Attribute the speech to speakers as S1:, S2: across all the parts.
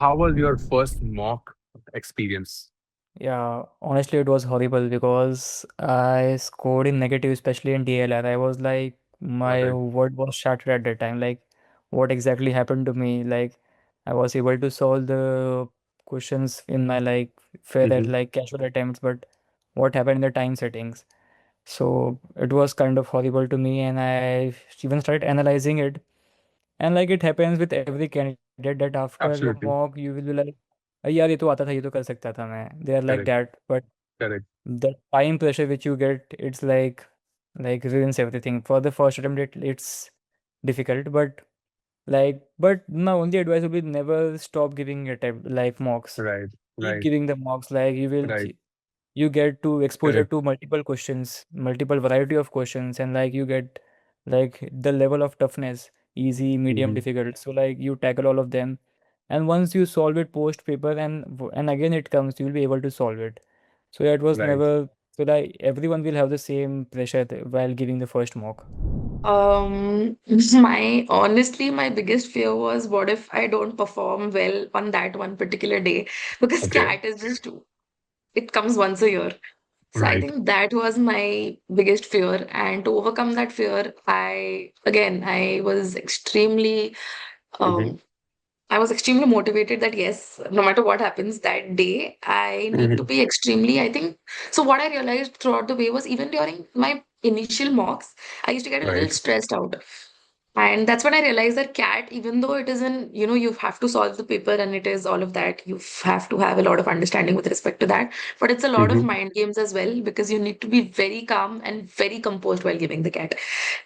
S1: How was your first mock experience?
S2: Yeah, honestly, it was horrible because I scored in negative, especially in DLR. I was like,
S1: All
S2: my
S1: right.
S2: world was shattered at that time. Like, what exactly happened to me? Like, I was able to solve the questions in my like fair at
S1: Mm-hmm.
S2: like casual attempts, but what happened in the time settings? So it was kind of horrible to me, and I even started analyzing it. And like it happens with every candidate that after the mock
S1: Absolutely.
S2: you will be like, यार ये तो आता था, ये तो कर सकता था मैं. They are like
S1: Correct.
S2: that, but
S1: Correct.
S2: the time pressure which you get, it's like ruins everything. For the first attempt, it's difficult, but my only advice would be never stop giving attempt like mocks.
S1: Right.
S2: Keep
S1: Right.
S2: giving the mocks. Like
S1: Right.
S2: you get to exposure
S1: Correct.
S2: to multiple questions, multiple variety of questions, and like you get like the level of toughness, easy, medium,
S1: Mm-hmm.
S2: difficult. So like you tackle all of them, and once you solve it post paper and again it comes, you'll be able to solve it. So yeah, it was
S1: Right.
S2: never so like everyone will have the same pressure while giving the first mock.
S3: My honestly, my biggest fear was what if I don't perform well on that one particular day? Because
S1: Okay.
S3: CAT is just, it comes once a year. So I
S1: Right.
S3: think that was my biggest fear. And to overcome that fear, I was
S1: Mm-hmm.
S3: um, I was extremely motivated that yes, no matter what happens that day, I need to
S1: Mm-hmm.
S3: be extremely, I think. So, what I realized throughout the way was even during my initial mocks, I used to get a little
S1: Right.
S3: stressed out. And that's when I realized that CAT, even though it isn't, you have to solve the paper and it is all of that, you have to have a lot of understanding with respect to that. But it's a lot of
S1: Mm-hmm.
S3: mind games as well because you need to be very calm and very composed while giving the CAT.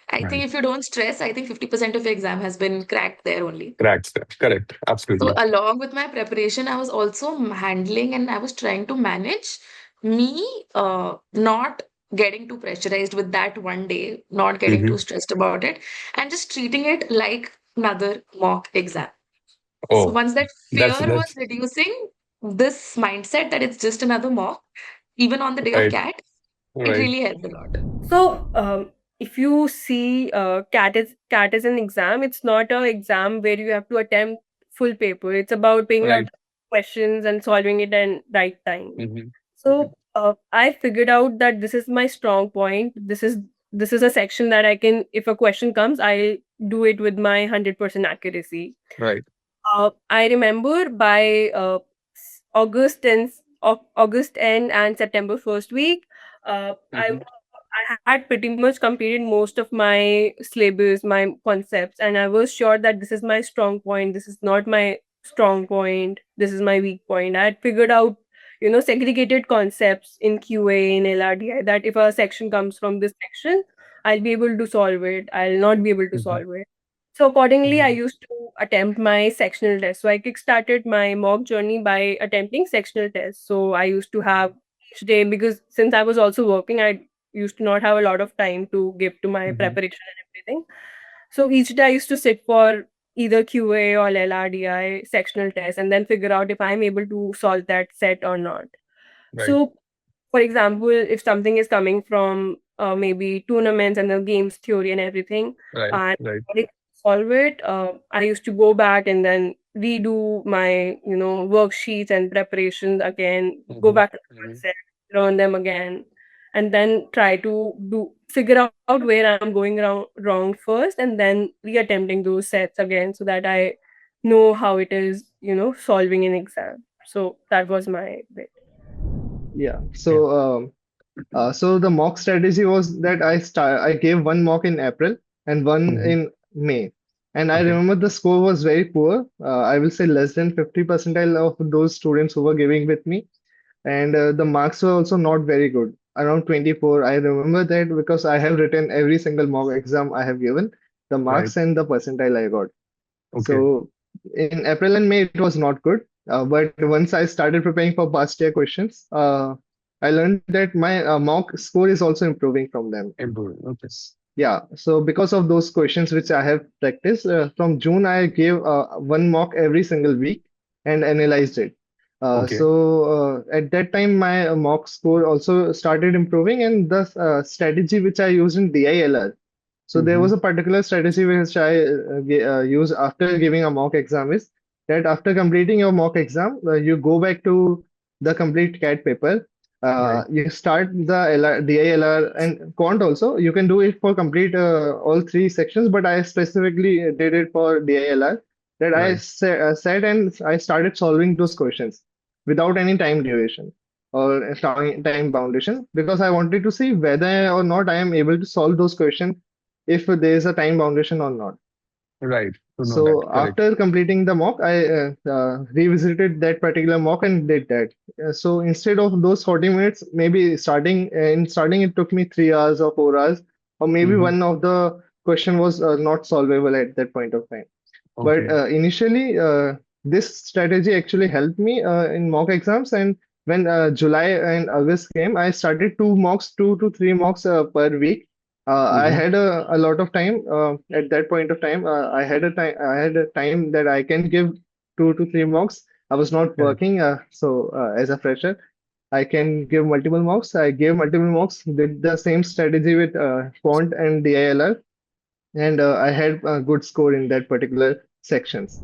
S3: I
S1: Right.
S3: think if you don't stress, I think 50% of your exam has been cracked there only.
S1: Correct. Correct.
S3: So
S1: Absolutely.
S3: along with my preparation, I was also handling and I was trying to manage me not getting too pressurized with that one day, not getting too
S1: Mm-hmm.
S3: stressed about it, and just treating it like another mock exam. So
S1: Oh,
S3: once that fear was
S1: that's
S3: reducing, this mindset that it's just another mock, even on the day of
S1: right.
S3: CAT, it
S1: Right.
S3: really helped a lot.
S4: So, if you see CAT is an exam, it's not an exam where you have to attempt full paper. It's about figuring out
S1: Right.
S4: questions and solving it in right time.
S1: Mm-hmm.
S4: So, I figured out that this is my strong point. This is a section that I can, if a question comes, I do it with my 100% accuracy.
S1: Right.
S4: I remember by August end and September first week, uh, I
S1: Mm-hmm.
S4: I had pretty much completed most of my syllabus, my concepts, and I was sure that this is my strong point. This is not my strong point. This is my weak point. I had figured out, segregated concepts in QA in LRDI that if a section comes from this section, I'll be able to solve it. I'll not be able to
S1: Mm-hmm.
S4: solve it. So accordingly, I
S1: Mm-hmm.
S4: used to attempt my sectional test. So I kickstarted my mock journey by attempting sectional tests. So I used to have each day because since I was also working, I used to not have a lot of time to give to my
S1: Mm-hmm.
S4: preparation and everything. So each day I used to sit for either QA or LRDI sectional test and then figure out if I'm able to solve that set or not.
S1: Right.
S4: So for example, if something is coming from maybe tournaments and the games theory and everything,
S1: Right.
S4: and
S1: Right.
S4: I solve it, I used to go back and then redo my worksheets and preparations again, go
S1: Mm-hmm.
S4: back to the
S1: Mm-hmm.
S4: concept, learn them again, and then try to do figure out where I'm going wrong first, and then reattempting those sets again so that I know how it is, solving an exam. So that was my bit.
S5: Yeah.
S1: Yeah.
S5: So the mock strategy was that I gave one mock in April and one
S1: Mm-hmm.
S5: in May. And I
S1: Okay.
S5: remember the score was very poor. I will say less than 50 percentile of those students who were giving with me. And the marks were also not very good, around 24. I remember that because I have written every single mock exam I have given, the
S1: Right.
S5: marks and the percentile I got.
S1: Okay.
S5: So in April and May, it was not good. But once I started preparing for past year questions, I learned that my mock score is also improving from them.
S1: Improving. Okay.
S5: Yeah, so because of those questions which I have practiced, from June I gave one mock every single week and analyzed it.
S1: Okay.
S5: At that time, my mock score also started improving, and the strategy which I used in DILR. So there
S1: Mm-hmm.
S5: was a particular strategy which I use after giving a mock exam is that after completing your mock exam, you go back to the complete CAT paper.
S1: Right.
S5: You start the LR, DILR, and quant also. You can do it for complete all three sections, but I specifically did it for DILR. That I
S1: Right.
S5: sat and I started solving those questions without any time duration or time boundation, because I wanted to see whether or not I am able to solve those questions if there is a time boundation or not.
S1: Right. To know that.
S5: So
S1: Correct.
S5: after completing the mock, I revisited that particular mock and did that. So instead of those 40 minutes, maybe starting it took me 3 hours or 4 hours, or maybe
S1: Mm-hmm.
S5: one of the question was not solvable at that point of time. But
S1: Okay.
S5: initially, this strategy actually helped me in mock exams. And when July and August came, I started 2 to 3 mocks per week. I
S1: Mm-hmm.
S5: had a lot of time at that point of time. I had a time that I can give 2 to 3 mocks. I was not
S1: Correct.
S5: working, so as a fresher, I can give multiple mocks. I gave multiple mocks. Did the same strategy with quant and DILR, and I had a good score in that particular sections.